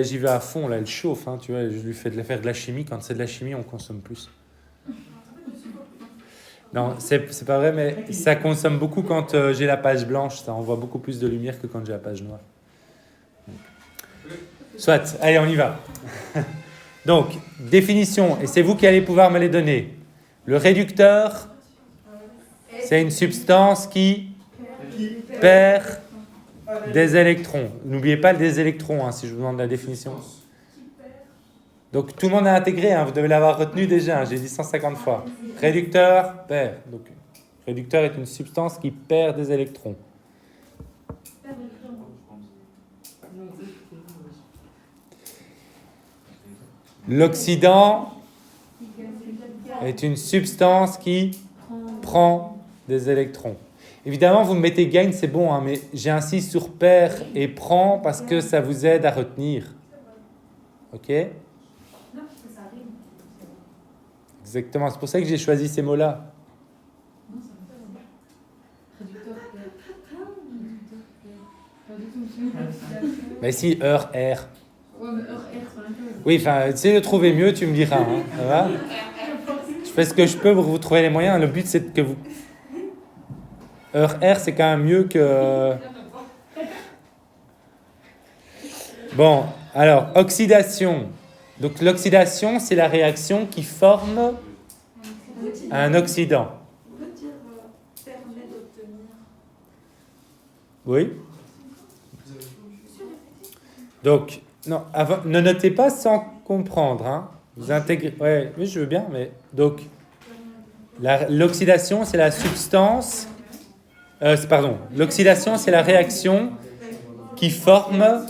J'y vais à fond, là, elle chauffe, hein, tu vois, je lui fais faire de la chimie. Quand c'est de la chimie, on consomme plus. Non, c'est pas vrai, mais ça consomme beaucoup quand j'ai la page blanche. Ça envoie beaucoup plus de lumière que quand j'ai la page noire. Soit, allez, on y va. Donc, définition, et c'est vous qui allez pouvoir me les donner. Le réducteur, c'est une substance qui perd des électrons. N'oubliez pas des électrons, hein, si je vous demande la définition. Donc, tout le monde a intégré, hein, vous devez l'avoir retenu déjà, hein, j'ai dit 150 fois. Réducteur, perd. Donc, réducteur est une substance qui perd des électrons. L'oxydant est une substance qui prend des électrons. Évidemment, vous me mettez gagne, c'est bon, hein, mais j'insiste sur perd et prend parce que ça vous aide à retenir. Ok ? Exactement, c'est pour ça que j'ai choisi ces mots-là. Mais si, heure, R. Oui, enfin, essaye de trouver mieux, tu me diras. Hein, ça va ? Je fais ce que je peux pour vous trouver les moyens. Le but, c'est que vous... Heure, R, c'est quand même mieux que... Bon, alors, oxydation. Donc, l'oxydation, c'est la réaction qui forme un oxydant. On peut dire permet d'obtenir. Oui. Donc, non, avant, ne notez pas sans comprendre. Hein. Vous intégrez. Ouais, oui, je veux bien, mais donc, l'oxydation, c'est la substance. Pardon, l'oxydation, c'est la réaction qui forme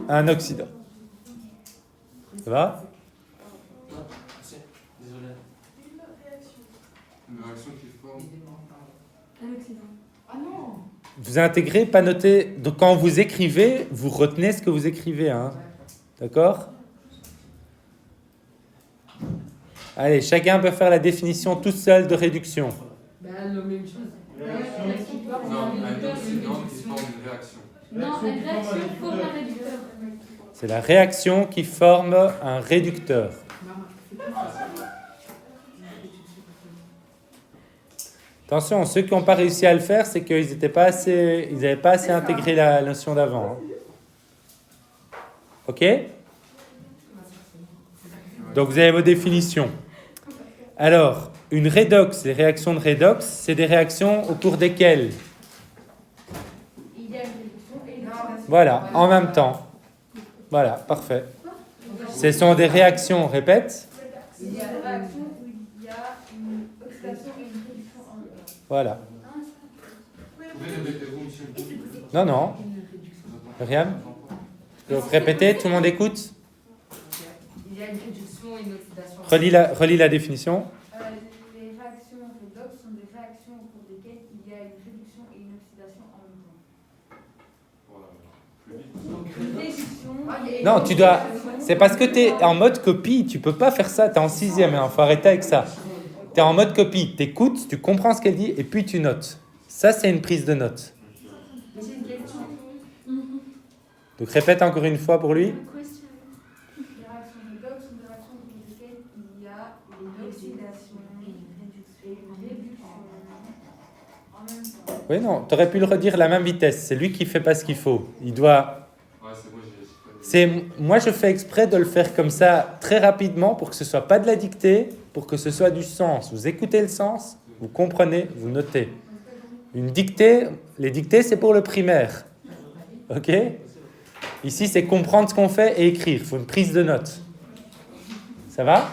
un oxydant. Ça va ? Désolé. Une réaction qui forme. Un oxydant. Ah non. Vous intégrez, pas noter. Donc, quand vous écrivez, vous retenez ce que vous écrivez. Hein. D'accord ? Allez, chacun peut faire la définition tout seul de réduction. Ben, la même chose. Non, un oxydant qui forme une réaction. Non, une réaction forme un réducteur. C'est la réaction qui forme un réducteur. Attention, ceux qui n'ont pas réussi à le faire, c'est qu'ils n'avaient pas assez intégré la notion d'avant. Hein. Ok ? Donc vous avez vos définitions. Alors, une redox, les réactions de redox, c'est des réactions au cours desquelles ? Il y a une réduction et une réduction. Voilà, en même temps. Voilà, parfait. Ce sont des réactions, répète. Il y a une réaction où il y a une oxydation et une réduction en même temps. Voilà. Pouvez répéter vous, monsieur? Non, non. Myriam ? Je peux répéter, tout le monde écoute ? Il y a une réduction et une oxydation. Relis la définition. Les réactions redox sont des réactions au cours desquelles il y a une réduction et une oxydation en même temps. Une réduction. Non, tu dois... C'est parce que tu es en mode copie, tu peux pas faire ça, tu es en 6e, il faut arrêter avec ça. Tu es en mode copie, tu écoutes, tu comprends ce qu'elle dit et puis tu notes. Ça, c'est une prise de notes. J'ai une question. Donc répète encore une fois pour lui. Les réactions redox sont des réactions au cours desquelles il y a une oxydation et une réduction en même temps. Oui, non, tu aurais pu le redire à la même vitesse. C'est lui qui fait pas ce qu'il faut. Il doit... Ouais, c'est moi, Moi, je fais exprès de le faire comme ça, très rapidement, pour que ce soit pas de la dictée, pour que ce soit du sens. Vous écoutez le sens, vous comprenez, vous notez. Une dictée, les dictées, c'est pour le primaire. Ok ? Ici, c'est comprendre ce qu'on fait et écrire. Il faut une prise de notes. Ça va ?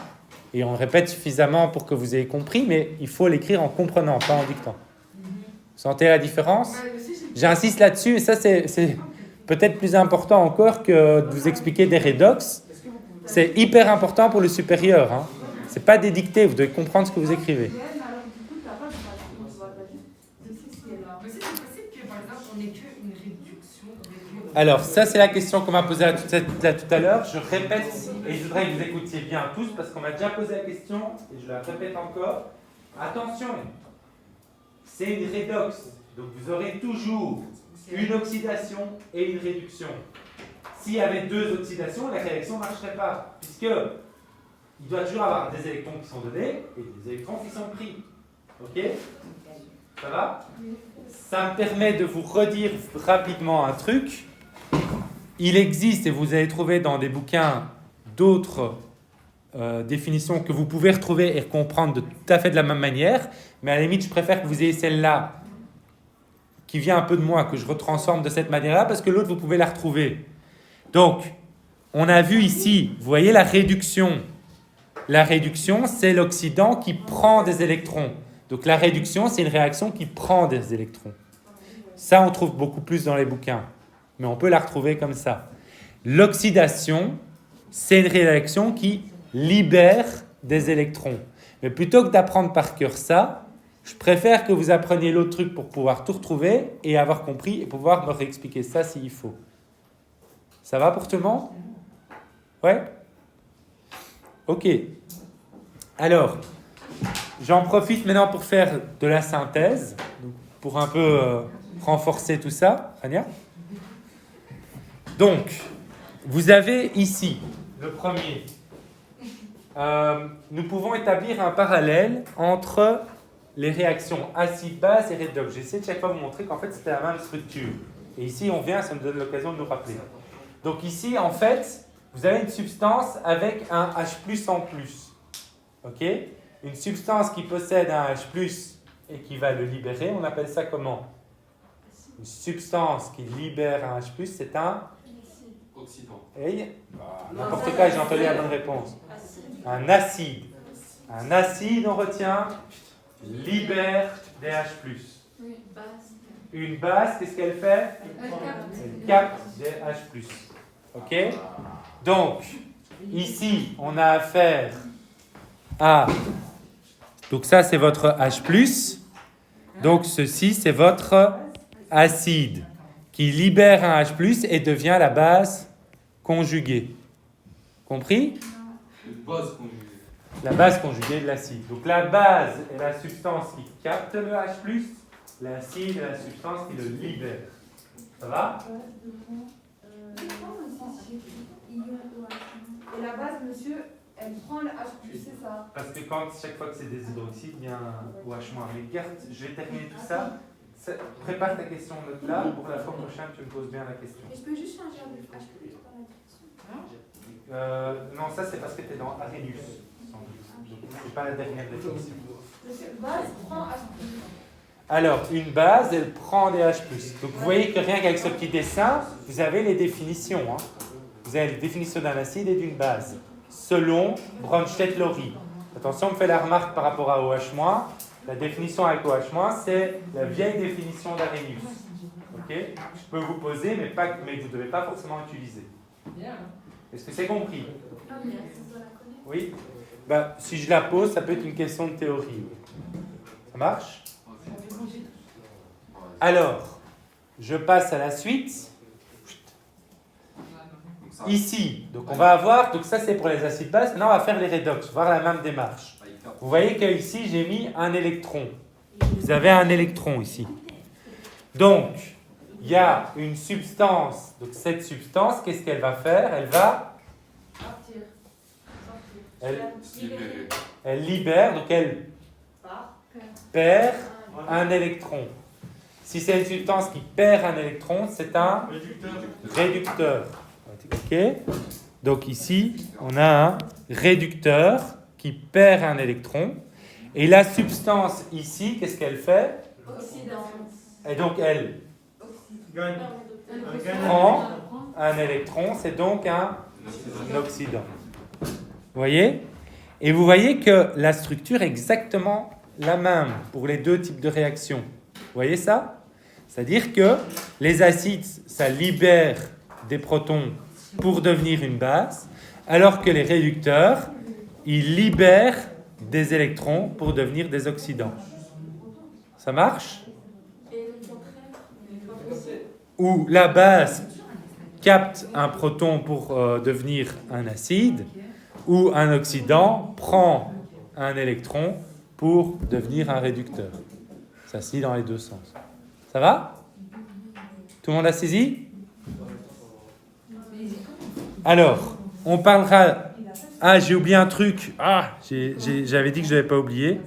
Et on répète suffisamment pour que vous ayez compris, mais il faut l'écrire en comprenant, pas en dictant. Vous sentez la différence ? J'insiste là-dessus, et ça, c'est peut-être plus important encore que de vous expliquer des redox. C'est hyper important pour le supérieur. Hein. Ce n'est pas des dictées, vous devez comprendre ce que vous écrivez. Mais c'est possible que, par exemple, on n'ait qu'une réduction. Alors, ça, c'est la question qu'on m'a posée tout à l'heure. Je répète, et je voudrais que vous écoutiez bien tous, parce qu'on m'a déjà posé la question, et je la répète encore. Attention, c'est une redox. Donc, vous aurez toujours une oxydation et une réduction. s'il y avait deux oxydations, la réaction ne marcherait pas, puisque il doit toujours avoir des électrons qui sont donnés et des électrons qui sont pris. Ok? Ça va? Ça me permet de vous redire rapidement un truc. Il existe, et vous allez trouver dans des bouquins d'autres définitions que vous pouvez retrouver et comprendre tout à fait de la même manière, mais à la limite, je préfère que vous ayez celle-là qui vient un peu de moi, que je retransforme de cette manière-là, parce que l'autre, vous pouvez la retrouver. Donc, on a vu ici, vous voyez la réduction. La réduction, c'est l'oxydant qui prend des électrons. Donc la réduction, c'est une réaction qui prend des électrons. Ça, on trouve beaucoup plus dans les bouquins, mais on peut la retrouver comme ça. L'oxydation, c'est une réaction qui libère des électrons. Mais plutôt que d'apprendre par cœur ça, je préfère que vous appreniez l'autre truc pour pouvoir tout retrouver et avoir compris et pouvoir me réexpliquer ça s'il faut. Ça va pour tout le monde? Ouais? Ok. Alors, j'en profite maintenant pour faire de la synthèse, pour un peu renforcer tout ça. Ania? Donc, vous avez ici le premier. Nous pouvons établir un parallèle entre les réactions acide-base et redox. J'essaie de chaque fois vous montrer qu'en fait c'était la même structure. Et ici on vient, ça me donne l'occasion de nous rappeler. Donc ici en fait, vous avez une substance avec un H+ en plus. Ok? Une substance qui possède un H+ et qui va le libérer, on appelle ça comment? Une substance qui libère un H+, c'est un Oxydant. Hey, n'importe quoi, j'ai entendu la bonne réponse. Un acide. Un acide, on retient, libère des H+. Une base, qu'est-ce qu'elle fait? Elle capte des H+. Ok? Donc, ici, on a affaire à... Donc ça, c'est votre H+. Donc ceci, c'est votre acide qui libère un H+, et devient la base conjuguée. Compris? Une base conjuguée. La base conjuguée de l'acide. Donc la base est la substance qui capte le H+, l'acide est la substance qui le libère. Ça va? Et la base, monsieur, elle prend le H+, c'est ça? Parce que chaque fois que c'est des hydroxydes, il y a un OH-. Mais garde, je vais terminer tout ça. Prépare ta question note là. Pour la fois prochaine, tu me poses bien la question. Et je peux juste changer un H+ dans la direction? Non, ça c'est parce que tu es dans Arrhenius. C'est pas la dernière définition. Monsieur, base prend H+. Alors, une base, elle prend des H+. Donc vous voyez que rien qu'avec ce petit dessin, vous avez les définitions. Hein. Vous avez les définitions d'un acide et d'une base. Selon Bronsted-Lowry. Attention, on me fait la remarque par rapport à OH-. La définition avec OH-, c'est la vieille définition d'Arrhenius. Ok? Je peux vous poser, mais vous ne devez pas forcément utiliser. Est-ce que c'est compris? Oui? Si je la pose, ça peut être une question de théorie. Ça marche? Alors, je passe à la suite. Ici, donc on va avoir, donc ça c'est pour les acides bases, maintenant on va faire les redox, voir la même démarche. Vous voyez qu'ici j'ai mis un électron. Vous avez un électron ici. Donc, il y a une substance, donc cette substance, qu'est-ce qu'elle va faire? Elle va... Elle libère, donc elle perd un électron. Si c'est une substance qui perd un électron, c'est un réducteur. Ok? Donc ici, on a un réducteur qui perd un électron. Et la substance ici, qu'est-ce qu'elle fait? Oxydant. Et donc elle prend un électron, c'est donc un oxydant. Vous voyez? Et vous voyez que la structure est exactement la même pour les deux types de réactions. Vous voyez ça? C'est-à-dire que les acides, ça libère des protons pour devenir une base, alors que les réducteurs, ils libèrent des électrons pour devenir des oxydants. Ça marche? Ou la base capte un proton pour devenir un acide, ou un oxydant prend un électron pour devenir un réducteur. Ça se lit dans les deux sens. Ça va? Tout le monde a saisi? Alors, on parlera... Ah, j'ai oublié un truc. Ah, j'avais dit que je n'avais pas oublié.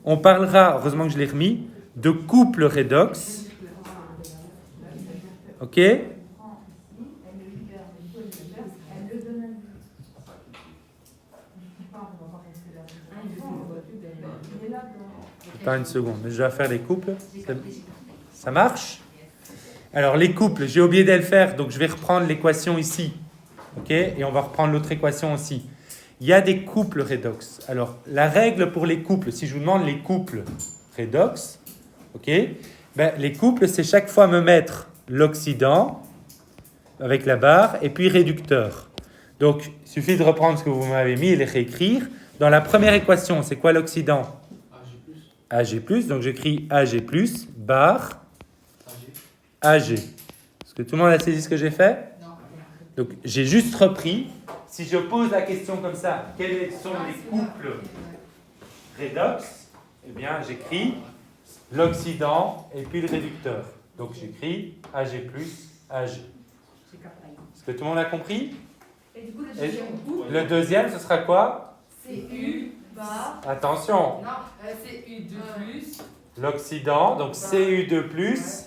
On parlera, heureusement que je l'ai remis, de couple redox. Ok? Pas une seconde, mais je dois faire les couples. Ça marche? Alors, les couples, j'ai oublié de le faire, donc je vais reprendre l'équation ici. Ok? Et on va reprendre l'autre équation aussi. Il y a des couples redox. Alors, la règle pour les couples, si je vous demande les couples redox, ok? Ben, les couples, c'est chaque fois me mettre l'oxydant avec la barre et puis réducteur. Donc, il suffit de reprendre ce que vous m'avez mis et les réécrire. Dans la première équation, c'est quoi l'oxydant? Ag+. Donc, j'écris Ag+, barre Ag. Est-ce que tout le monde a saisi ce que j'ai fait? Non. Donc, j'ai juste repris. Si je pose la question comme ça, quels sont les couples redox? Eh bien, j'écris l'oxydant et puis le réducteur. Donc, j'écris Ag+, Ag. Est-ce que tout le monde a compris? Et du coup, Et le deuxième, ce sera quoi? CU, barre. Attention, Non, c'est U2 plus. l'oxydant, donc Cu2+,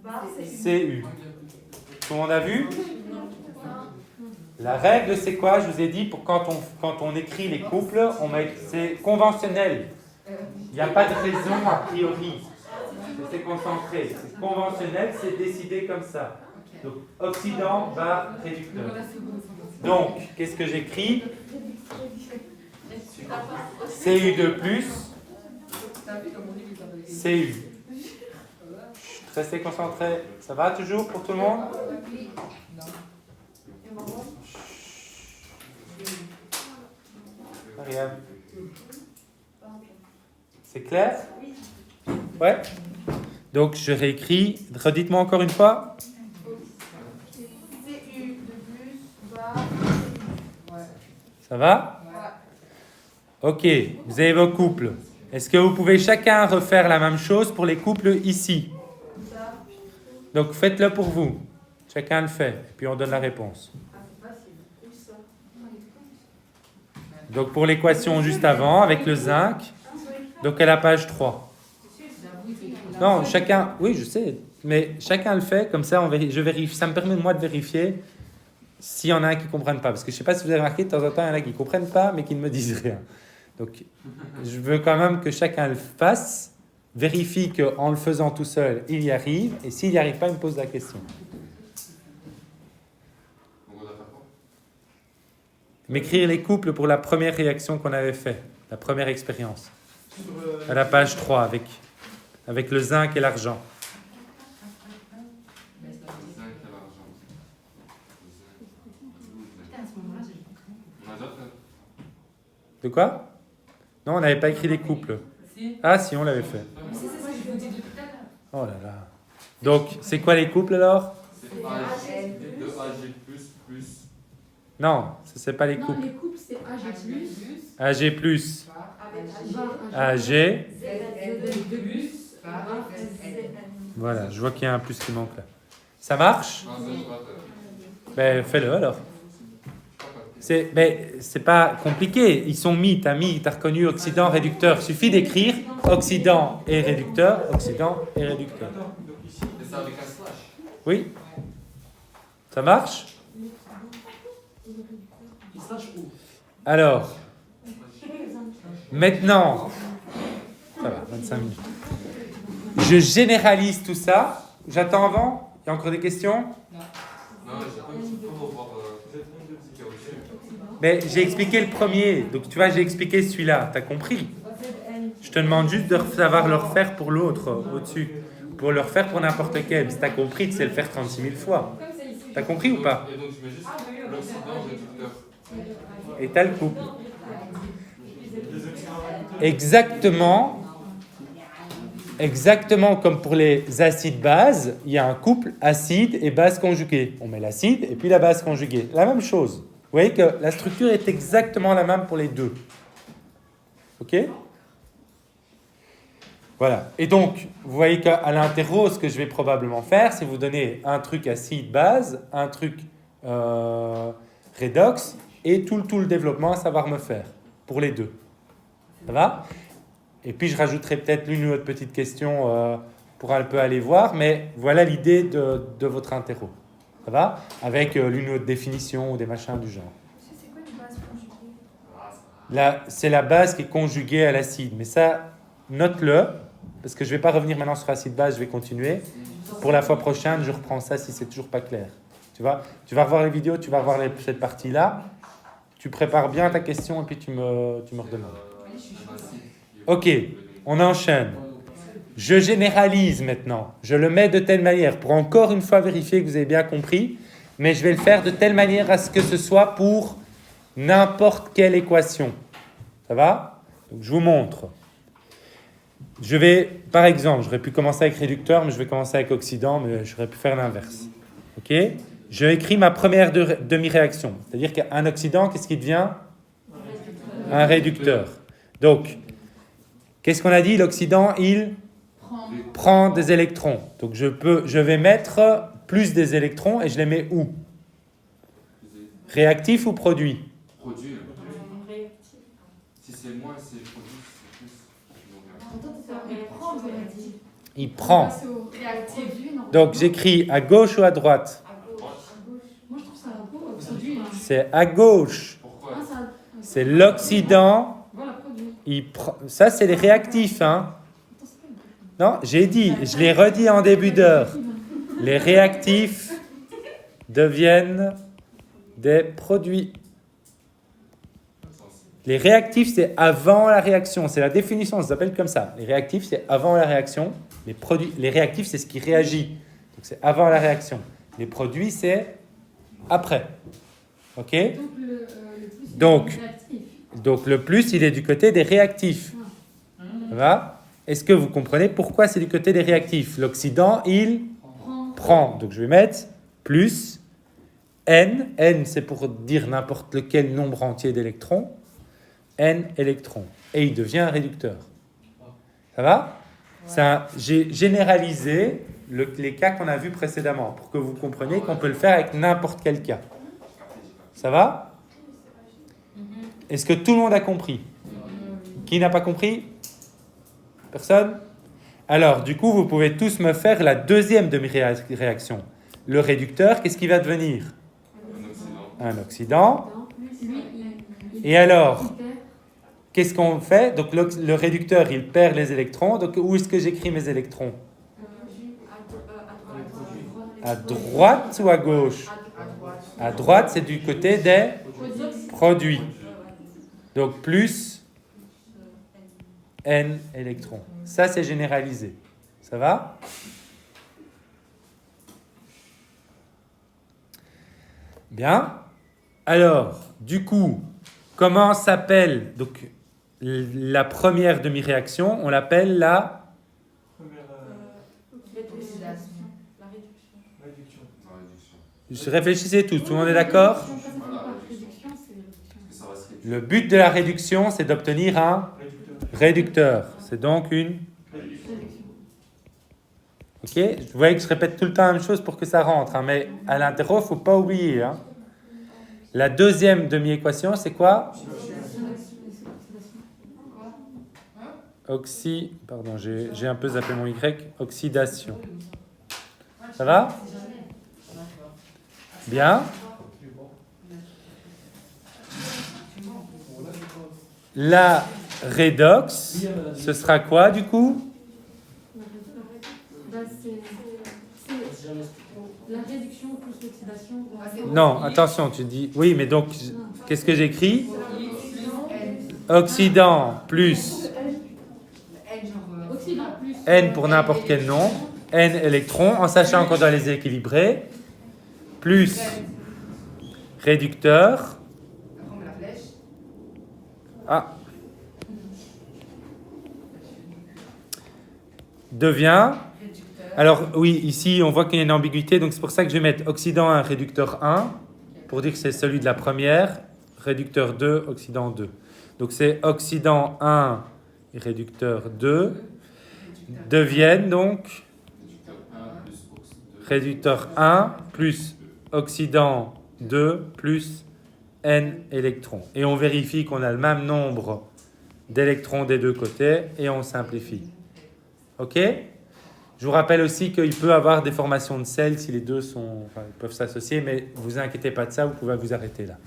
Barre, Cu. Tout le monde a vu? La règle, c'est quoi? Je vous ai dit, pour quand on écrit les couples, c'est conventionnel. Il n'y a pas de raison a priori. C'est concentré. C'est conventionnel, c'est décidé comme ça. Donc, oxydant, barre, réducteur. Donc, qu'est-ce que j'écris? Cu2+, Cu. Restez concentrés. Ça va toujours pour tout le monde? Mariam. C'est clair? Ouais. Donc, je réécris. Redites-moi encore une fois. CU de plus, barre. Ça va? Ok. Vous avez vos couples. Est-ce que vous pouvez chacun refaire la même chose pour les couples ici? Donc, faites-le pour vous. Chacun le fait. Et puis, on donne la réponse. Donc, pour l'équation juste avant, avec le zinc, donc à la page 3. Non, chacun... Oui, je sais. Mais chacun le fait. Comme ça, je vérifie. Ça me permet, moi, de vérifier s'il y en a un qui ne comprenne pas. Parce que je ne sais pas si vous avez remarqué, de temps en temps, il y en a qui ne comprennent pas, mais qui ne me disent rien. Donc, je veux quand même que chacun le fasse. Vérifie qu'en le faisant tout seul, il y arrive. Et s'il n'y arrive pas, il me pose la question. M'écrire les couples pour la première réaction qu'on avait fait, la première expérience. À la page 3, avec le zinc et l'argent. De quoi? Non, on n'avait pas écrit les couples. Ah si, on l'avait fait. Oh là là. Donc, c'est quoi les couples alors? C'est Ag de Ag++. Non, ce n'est pas les Non, couples. les couples, c'est AG+, AG+, AG. plus. Voilà, je vois qu'il y a un plus qui manque là. Ça marche? Non, ça, je vois. Ben, fais-le alors. C'est pas compliqué. Ils sont mis, t'as reconnu oxydant, réducteur. Suffit d'écrire oxydant et réducteur, oxydant et réducteur. Et ça avec un slash. Oui? Ça marche? Alors, maintenant, ça va, 25 minutes. Je généralise tout ça. J'attends avant. Il y a encore des questions? Non, j'ai pas qu'il faut revoir ce qu'il y a au-dessus. Mais j'ai expliqué le premier. Donc, tu vois, j'ai expliqué celui-là. Tu as compris? Je te demande juste de savoir le refaire pour l'autre, au-dessus. Pour le refaire pour n'importe quel. Si tu as compris, tu sais le faire 36 000 fois. Tu as compris ou pas? Et donc, je mets juste l'oxydant réducteur. Et tu as le couple. Exactement comme pour les acides-bases, il y a un couple acide et base conjuguée. On met l'acide et puis la base conjuguée. La même chose. Vous voyez que la structure est exactement la même pour les deux. Ok? Voilà. Et donc, vous voyez qu'à l'interro, ce que je vais probablement faire, c'est vous donner un truc acide-base, un truc redox et tout le développement à savoir me faire pour les deux. Ça va? Et puis je rajouterai peut-être l'une ou autre petite question pour un peu aller voir, mais voilà l'idée de votre interro. Ça va? Avec l'une ou autre définition ou des machins du genre. C'est quoi une base conjuguée? Là, c'est la base qui est conjuguée à l'acide. Mais ça, note-le, parce que je ne vais pas revenir maintenant sur acide base, je vais continuer. Pour la fois prochaine, je reprends ça si c'est toujours pas clair. Tu vas revoir les vidéos, tu vas revoir cette partie-là. Tu prépares bien ta question et puis tu me redemandes. Ok, on enchaîne. Je généralise maintenant. Je le mets de telle manière pour encore une fois vérifier que vous avez bien compris. Mais je vais le faire de telle manière à ce que ce soit pour n'importe quelle équation. Ça va? Donc, je vous montre. Je vais, par exemple, j'aurais pu commencer avec réducteur, mais je vais commencer avec oxydant, mais j'aurais pu faire l'inverse. Ok? Je écris ma première demi-réaction. C'est-à-dire qu'un oxydant, qu'est-ce qui devient? Un réducteur. Donc, qu'est-ce qu'on a dit? L'oxydant, il prend des électrons. Donc, je vais mettre plus des électrons et je les mets où? Réactif ou produit? Produit. Si c'est moins, c'est produit, c'est plus. Il prend. Passer au réactif. Donc, j'écris à gauche ou à droite? Moi, je trouve ça un peu produit. C'est à gauche. Pourquoi? C'est l'oxydant. Voilà, produit. Ça, c'est les réactifs. Hein? Non, j'ai dit, je l'ai redit en début d'heure. Les réactifs deviennent des produits. Les réactifs, c'est avant la réaction. C'est la définition, ça s'appelle comme ça. Les réactifs, c'est avant la réaction. Les réactifs, c'est ce qui réagit. Donc, c'est avant la réaction. Les produits, c'est après. OK? Donc, le plus, il est du côté des réactifs. Ça va? Est-ce que vous comprenez pourquoi c'est du côté des réactifs? L'oxydant, il prend. Donc, je vais mettre plus N. N, c'est pour dire n'importe lequel nombre entier d'électrons. N électrons. Et il devient un réducteur. Ça va? J'ai généralisé les cas qu'on a vus précédemment pour que vous compreniez qu'on peut le faire avec n'importe quel cas. Ça va? Est-ce que tout le monde a compris? Qui n'a pas compris? Personne? Alors, du coup, vous pouvez tous me faire la deuxième demi-réaction. Le réducteur, qu'est-ce qui va devenir? Un oxydant. Et alors, qu'est-ce qu'on fait? Donc, le réducteur, il perd les électrons. Donc, où est-ce que j'écris mes électrons? À droite ou à gauche? À droite, c'est du côté des produits. Donc, plus N électrons. Ça, c'est généralisé. Ça va? Bien. Alors, du coup, comment s'appelle donc la première demi-réaction? On l'appelle la réfléchissez tous, tout le monde est d'accord? Le but de la réduction, c'est d'obtenir un réducteur. C'est donc une... Ok? Vous voyez que je répète tout le temps la même chose pour que ça rentre, hein, mais à l'interro, il ne faut pas oublier. Hein. La deuxième demi-équation, c'est quoi? Pardon, j'ai un peu zappé mon Y. Oxydation. Ça va? Bien. La redox, ce sera quoi du coup? La réduction plus l'oxydation. Non, attention, tu dis... Oui, mais donc, qu'est-ce que j'écris? Oxydant plus N pour n'importe quel nombre, N électrons, en sachant qu'on doit les équilibrer, plus réducteur. Ah. Devient... Alors oui, ici on voit qu'il y a une ambiguïté, donc c'est pour ça que je vais mettre oxydant 1, réducteur 1, pour dire que c'est celui de la première, réducteur 2, oxydant 2. Donc c'est oxydant 1 et réducteur 2 deviennent donc réducteur 1 plus oxydant 2 plus n électrons. Et on vérifie qu'on a le même nombre d'électrons des deux côtés et on simplifie. Ok? Je vous rappelle aussi qu'il peut y avoir des formations de sel si les deux sont, enfin, ils peuvent s'associer, mais ne vous inquiétez pas de ça, vous pouvez vous arrêter là.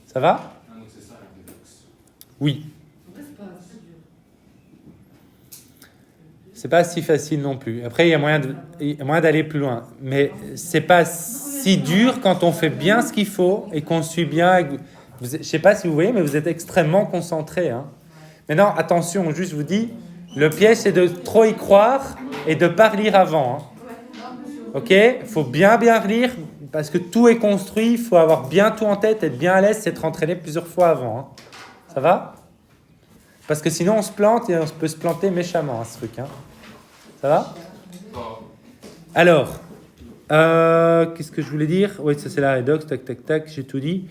Ça va? Ah, donc c'est ça la redox. Oui. En vrai, c'est pas si dur. C'est pas si facile non plus. Après, il y a moyen d'aller plus loin. Mais c'est pas si dur quand on fait bien ce qu'il faut et qu'on suit bien. Je ne sais pas si vous voyez, mais vous êtes extrêmement concentré. Hein. Maintenant, attention, juste je vous dis, le piège, c'est de trop y croire et de ne pas relire avant. Hein. Ok? Il faut bien relire parce que tout est construit. Il faut avoir bien tout en tête, être bien à l'aise, s'être entraîné plusieurs fois avant. Hein. Ça va? Parce que sinon, on se plante et on peut se planter méchamment, hein, ce truc. Hein. Ça va? Alors, qu'est-ce que je voulais dire? Oui, ça c'est la redox, tac, j'ai tout dit.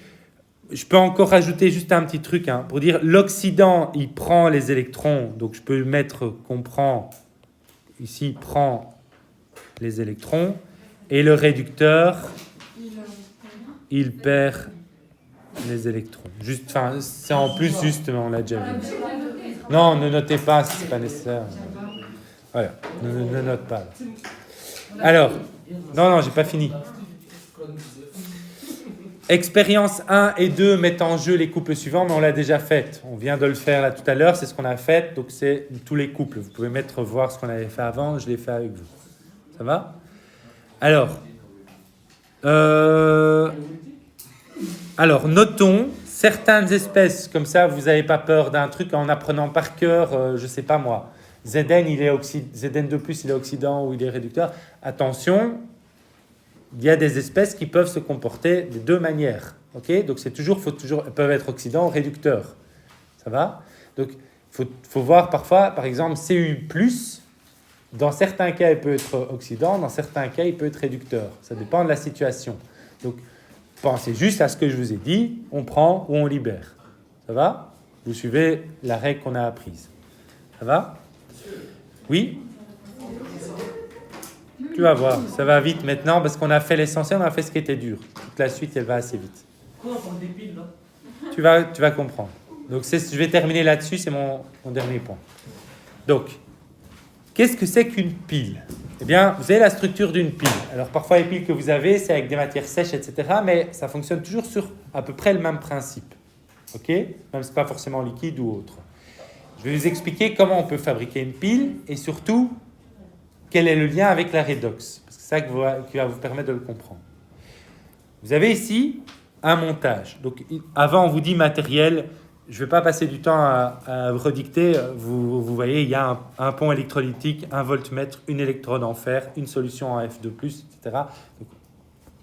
Je peux encore rajouter juste un petit truc hein, pour dire l'oxydant, il prend les électrons. Donc je peux mettre qu'on prend, ici, il prend les électrons. Et le réducteur, il perd les électrons. Juste, enfin, c'est en plus juste, mais on l'a déjà vu. Non, ne notez pas si ce n'est pas nécessaire. Voilà, ne note pas. Alors, non, j'ai pas fini. Expérience 1 et 2 mettent en jeu les couples suivants, mais on l'a déjà fait. On vient de le faire là tout à l'heure, c'est ce qu'on a fait, donc c'est tous les couples. Vous pouvez voir ce qu'on avait fait avant, je l'ai fait avec vous. Ça va? Alors, notons certaines espèces, comme ça vous n'avez pas peur d'un truc en apprenant par cœur, je ne sais pas moi. Zn, Zn2+, il est oxydant ou il est réducteur. Attention, il y a des espèces qui peuvent se comporter de deux manières. Okay? Donc, elles peuvent être oxydants ou réducteurs. Ça va? Donc, il faut voir parfois, par exemple, Cu+, dans certains cas, il peut être oxydant, dans certains cas, il peut être réducteur. Ça dépend de la situation. Donc, pensez juste à ce que je vous ai dit, on prend ou on libère. Ça va? Vous suivez la règle qu'on a apprise. Ça va? Oui? Tu vas voir, ça va vite maintenant parce qu'on a fait l'essentiel, on a fait ce qui était dur. Toute la suite, elle va assez vite. Quoi, on parle des piles, là? Tu vas comprendre. Donc, je vais terminer là-dessus, c'est mon dernier point. Donc, qu'est-ce que c'est qu'une pile? Eh bien, vous avez la structure d'une pile. Alors, parfois, les piles que vous avez, c'est avec des matières sèches, etc. Mais ça fonctionne toujours sur à peu près le même principe. OK? Même si ce n'est pas forcément liquide ou autre. Je vais vous expliquer comment on peut fabriquer une pile et surtout, quel est le lien avec la redox. Parce que c'est ça qui va vous permettre de le comprendre. Vous avez ici un montage. Donc, avant, on vous dit matériel. Je ne vais pas passer du temps à redicter. Vous voyez, il y a un pont électrolytique, un voltmètre, une électrode en fer, une solution en F2+, etc. Donc,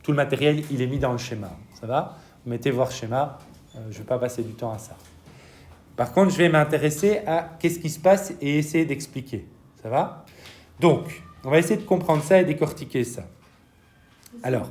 tout le matériel, il est mis dans le schéma. Ça va? Vous mettez voir schéma. Je ne vais pas passer du temps à ça. Par contre, je vais m'intéresser à qu'est-ce qui se passe et essayer d'expliquer. Ça va? Donc, on va essayer de comprendre ça et décortiquer ça. Alors,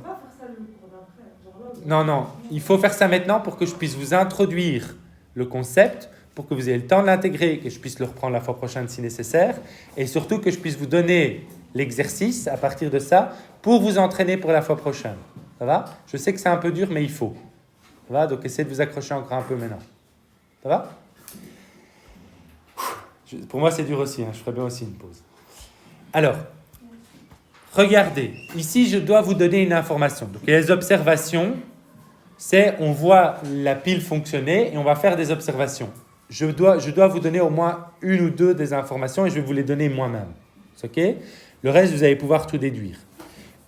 non, il faut faire ça maintenant pour que je puisse vous introduire le concept, pour que vous ayez le temps de l'intégrer, que je puisse le reprendre la fois prochaine si nécessaire, et surtout que je puisse vous donner l'exercice à partir de ça pour vous entraîner pour la fois prochaine. Ça va? Je sais que c'est un peu dur, mais il faut. Ça va? Donc, essayez de vous accrocher encore un peu maintenant. Ça va? Pour moi, c'est dur aussi. Je ferai bien aussi une pause. Alors, regardez. Ici, je dois vous donner une information. Donc, les observations, on voit la pile fonctionner et on va faire des observations. Je dois vous donner au moins une ou deux des informations et je vais vous les donner moi-même. OK? Le reste, vous allez pouvoir tout déduire.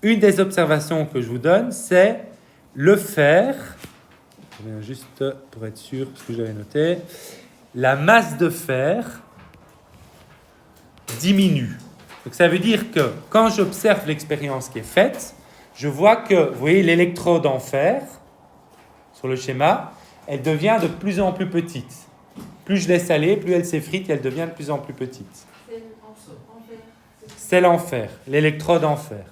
Une des observations que je vous donne, c'est le fer. Je viens juste pour être sûr, parce que j'avais noté. La masse de fer diminue. Donc ça veut dire que quand j'observe l'expérience qui est faite, je vois que, vous voyez, l'électrode en fer, sur le schéma, elle devient de plus en plus petite. Plus je laisse aller, plus elle s'effrite et elle devient de plus en plus petite. C'est l'enfer, l'électrode en fer.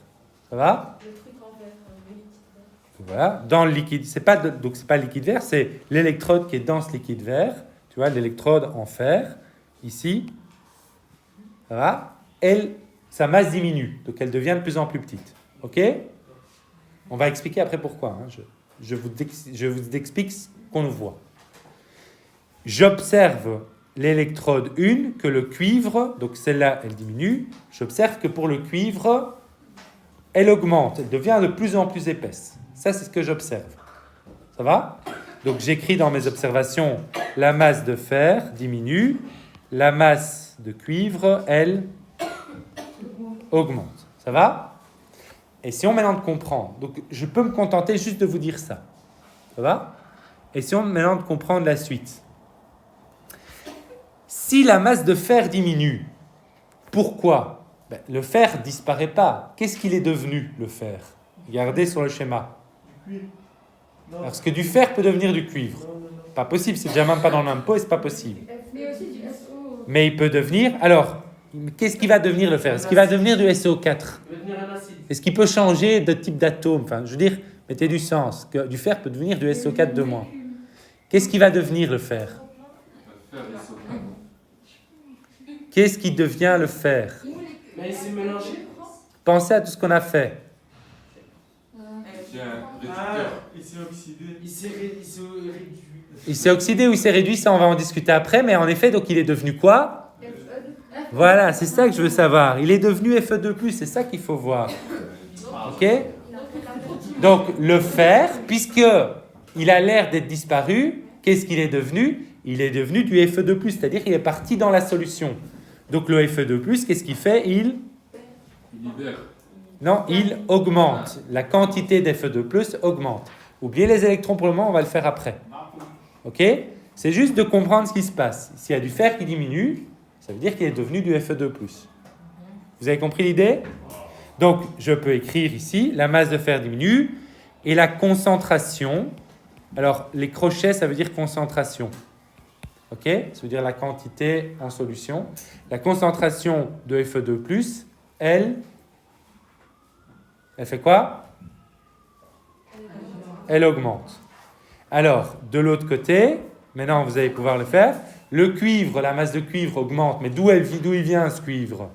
Ça va? Le truc en verre, le liquide vert. Voilà, dans le liquide. Donc c'est pas le liquide vert, c'est l'électrode qui est dans ce liquide vert. Tu vois, l'électrode en fer, ici. Ça va? Sa masse diminue, donc elle devient de plus en plus petite. OK? On va expliquer après pourquoi. je vous explique ce qu'on voit. J'observe l'électrode 1 que le cuivre, donc celle-là, elle diminue. J'observe que pour le cuivre, elle augmente, elle devient de plus en plus épaisse. Ça, c'est ce que j'observe. Ça va ? Donc, j'écris dans mes observations, la masse de fer diminue, la masse de cuivre, elle, augmente. Ça va ? Essayons maintenant de comprendre. Donc, je peux me contenter juste de vous dire ça. Ça va ? Essayons maintenant de comprendre la suite. Si la masse de fer diminue, pourquoi ? Le fer ne disparaît pas. Qu'est-ce qu'il est devenu, le fer ? Regardez sur le schéma. Parce que du fer peut devenir du cuivre. Pas possible, c'est déjà même pas dans le même pot et c'est pas possible. Mais aussi du SO. Mais il peut devenir... Alors, qu'est-ce qui va devenir le fer ? Est-ce qu'il va devenir du SO4 Il va devenir un acide. Est-ce qu'il peut changer de type d'atome ? Enfin, je veux dire, mettez du sens. Que du fer peut devenir du SO4 de moins. Qu'est-ce qui va devenir le fer ? Qu'est-ce qui devient le fer ? Mais il s'est mélangé. Pensez à tout ce qu'on a fait. J'ai un Ah, réducteur. il s'est oxydé. Il s'est réduit. Il s'est oxydé ou il s'est réduit, ça on va en discuter après, mais en effet, donc il est devenu quoi ? Voilà, c'est ça que je veux savoir. Il est devenu Fe2+, c'est ça qu'il faut voir. Ok ? Donc le fer, puisque il a l'air d'être disparu, qu'est-ce qu'il est devenu ? Il est devenu du Fe2+, c'est-à-dire qu'il est parti dans la solution. Donc le Fe2+, qu'est-ce qu'il fait ? Il libère. Non, il augmente. La quantité d'Fe2+, augmente. Oubliez les électrons pour le moment, on va le faire après. Ok ? C'est juste de comprendre ce qui se passe. S'il y a du fer qui diminue, ça veut dire qu'il est devenu du Fe2+. Vous avez compris l'idée ? Donc, je peux écrire ici, la masse de fer diminue, et la concentration, alors les crochets, ça veut dire concentration. Ok ? Ça veut dire la quantité en solution. La concentration de Fe2+, elle fait quoi ? Elle augmente. Alors, de l'autre côté, maintenant vous allez pouvoir le faire, le cuivre, la masse de cuivre augmente, mais d'où il vient ce cuivre ?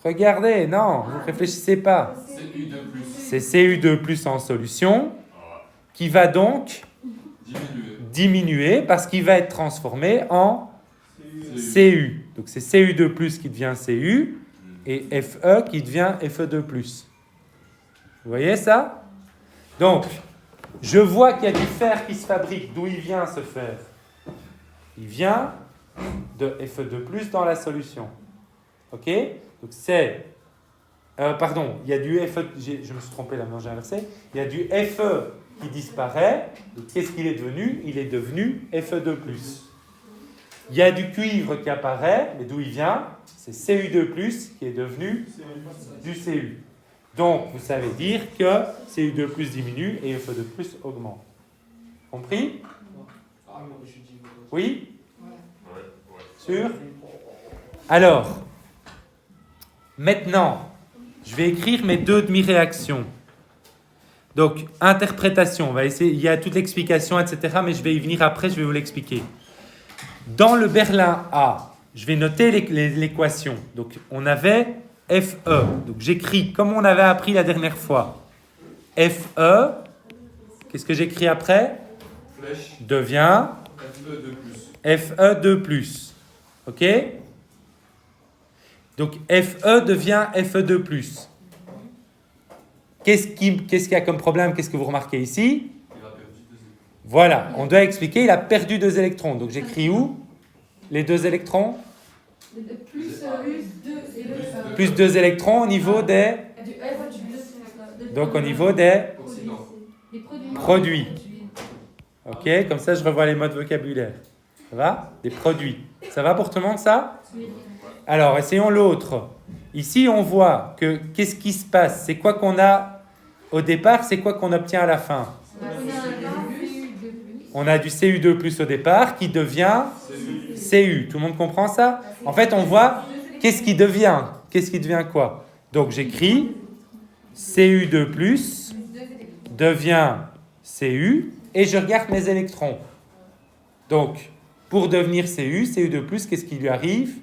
Regardez, non, vous ne réfléchissez pas. C'est U2+. C'est Cu2+ en solution, qui va donc diminuer parce qu'il va être transformé en Cu. Donc c'est Cu2+ qui devient Cu, et Fe qui devient Fe2+. Vous voyez ça ? Donc, je vois qu'il y a du fer qui se fabrique. D'où il vient ce fer ? Il vient de Fe2+ dans la solution. Ok ? Donc c'est... pardon, il y a du Fe... Je me suis trompé là, j'ai inversé. Il y a du Fe qui disparaît. Donc qu'est-ce qu'il est devenu ? Il est devenu Fe2+. Il y a du cuivre qui apparaît, mais d'où il vient ? C'est Cu2+, qui est devenu du Cu. Donc, vous savez dire que Cu2+ diminue et Fe2+ augmente. Compris ? Oui ? Sûr ? Alors, maintenant, je vais écrire mes deux demi-réactions. Donc, interprétation, on va essayer, il y a toute l'explication, etc., mais je vais y venir après, je vais vous l'expliquer. Dans le Berlin A, je vais noter l'équation. Donc, on avait Fe. Donc, j'écris comme on avait appris la dernière fois. Fe, qu'est-ce que j'écris après ? Flèche. Devient Fe2+. Fe2+. OK ? Donc, Fe devient Fe2+. Qu'est-ce qu'il y a comme problème ? Qu'est-ce que vous remarquez ici ? Il a perdu 2 électrons. Voilà, on doit expliquer, il a perdu 2 électrons. Donc, j'écris où ? Les 2 électrons ? Plus 2 électrons au niveau des... Donc, au niveau des Oxydant. produits. Ok, comme ça, je revois les modes vocabulaire. Ça va ? Des produits. Ça va pour tout le monde, ça ? Alors, essayons l'autre. Ici, on voit que qu'est-ce qui se passe ? C'est quoi qu'on a au départ ? C'est quoi qu'on obtient à la fin ? On a du Cu2+ au départ qui devient Cu. Tout le monde comprend ça ? En fait, on voit qu'est-ce qui devient. Qu'est-ce qui devient quoi ? Donc, j'écris Cu2+ devient Cu et je regarde mes électrons. Donc, pour devenir Cu2+, qu'est-ce qui lui arrive ?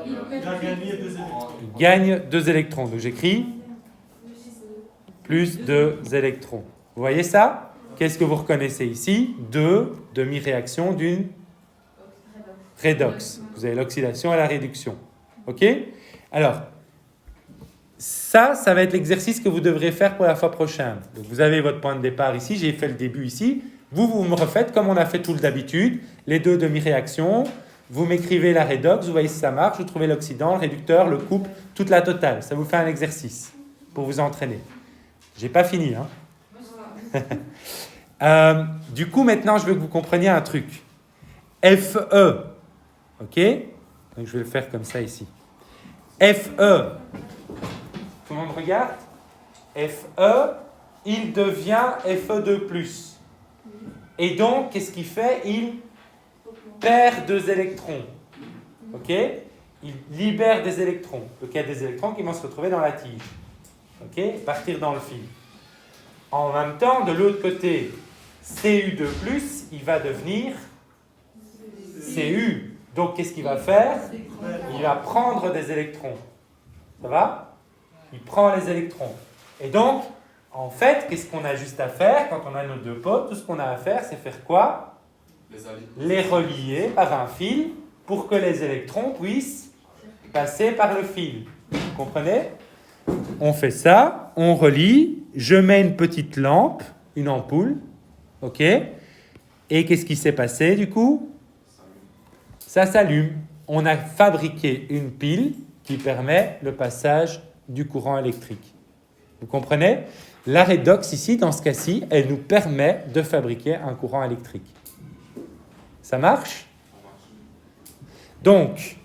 Il a gagné 2 électrons. Il gagne 2 électrons. Donc, j'écris plus 2 électrons. Vous voyez ça? Qu'est-ce que vous reconnaissez ici? 2 demi-réactions d'une redox. Vous avez l'oxydation et la réduction. OK? Alors, ça va être l'exercice que vous devrez faire pour la fois prochaine. Donc, vous avez votre point de départ ici. J'ai fait le début ici. Vous me refaites comme on a fait tout d'habitude. Les 2 demi-réactions. Vous m'écrivez la redox. Vous voyez si ça marche. Vous trouvez l'oxydant, le réducteur, le couple, toute la totale. Ça vous fait un exercice pour vous entraîner. J'ai pas fini, hein? Du coup, maintenant, je veux que vous compreniez un truc. FE, ok? Donc, je vais le faire comme ça ici. FE, tout le monde regarde? FE, il devient FE2+. Et donc, qu'est-ce qu'il fait? Il perd 2 électrons. Ok? Il libère des électrons. Donc, il y a des électrons qui vont se retrouver dans la tige. Ok? Partir dans le fil. En même temps, de l'autre côté, Cu2+, il va devenir Cu. Donc, qu'est-ce qu'il va faire? Il va prendre des électrons. Ça va? Il prend les électrons. Et donc, en fait, qu'est-ce qu'on a juste à faire quand on a nos 2 potes? Tout ce qu'on a à faire, c'est faire quoi? Les relier par un fil pour que les électrons puissent passer par le fil. Vous comprenez? On fait ça, on relie, je mets une petite lampe, une ampoule, ok? Et qu'est-ce qui s'est passé du coup? Ça s'allume. On a fabriqué une pile qui permet le passage du courant électrique. Vous comprenez? La redox ici, dans ce cas-ci, elle nous permet de fabriquer un courant électrique. Ça marche? Donc,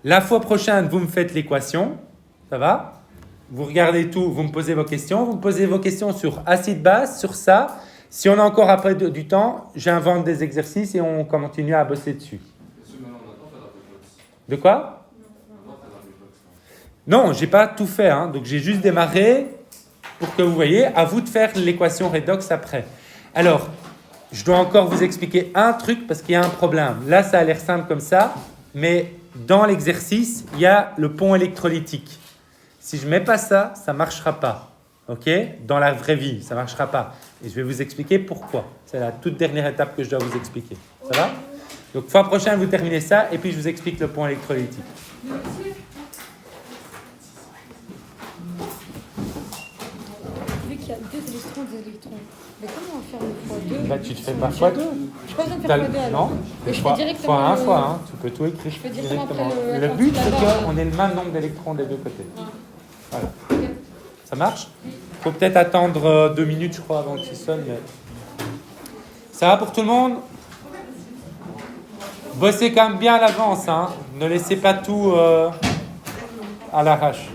la fois prochaine, vous me faites l'équation. Ça va? Vous regardez tout, vous me posez vos questions. Vous me posez vos questions sur acide-base, sur ça. Si on a encore après du temps, j'invente des exercices et on continue à bosser dessus. De quoi? Non, j'ai pas tout fait. Hein. Donc, j'ai juste démarré pour que vous voyez. À vous de faire l'équation redox après. Alors, je dois encore vous expliquer un truc parce qu'il y a un problème. Là, ça a l'air simple comme ça, mais dans l'exercice, il y a le pont électrolytique. Si je ne mets pas ça, ça ne marchera pas. Ok? Dans la vraie vie, ça ne marchera pas. Et je vais vous expliquer pourquoi. C'est la toute dernière étape que je dois vous expliquer. Ça va? Donc, fois prochaine, vous terminez ça et puis je vous explique le pont électrolytique. Vu qu'il y a 2 électrons, 2 électrons. Mais comment on va faire le x2? Bah, tu te fais pas x2. Je peux pas faire x2 alors. Non, Et je fais directement. fois 1, fois 1. Tu peux tout écrire. Je fais directement après le. Le attends, but, tout c'est là-bas, qu'on ait le même nombre d'électrons des deux côtés. Ouais. Voilà. Ça marche? Il faut peut-être attendre 2 minutes, je crois, avant qu'il sonne. Mais... Ça va pour tout le monde? Bossez quand même bien à l'avance. Hein. Ne laissez pas tout à l'arrache.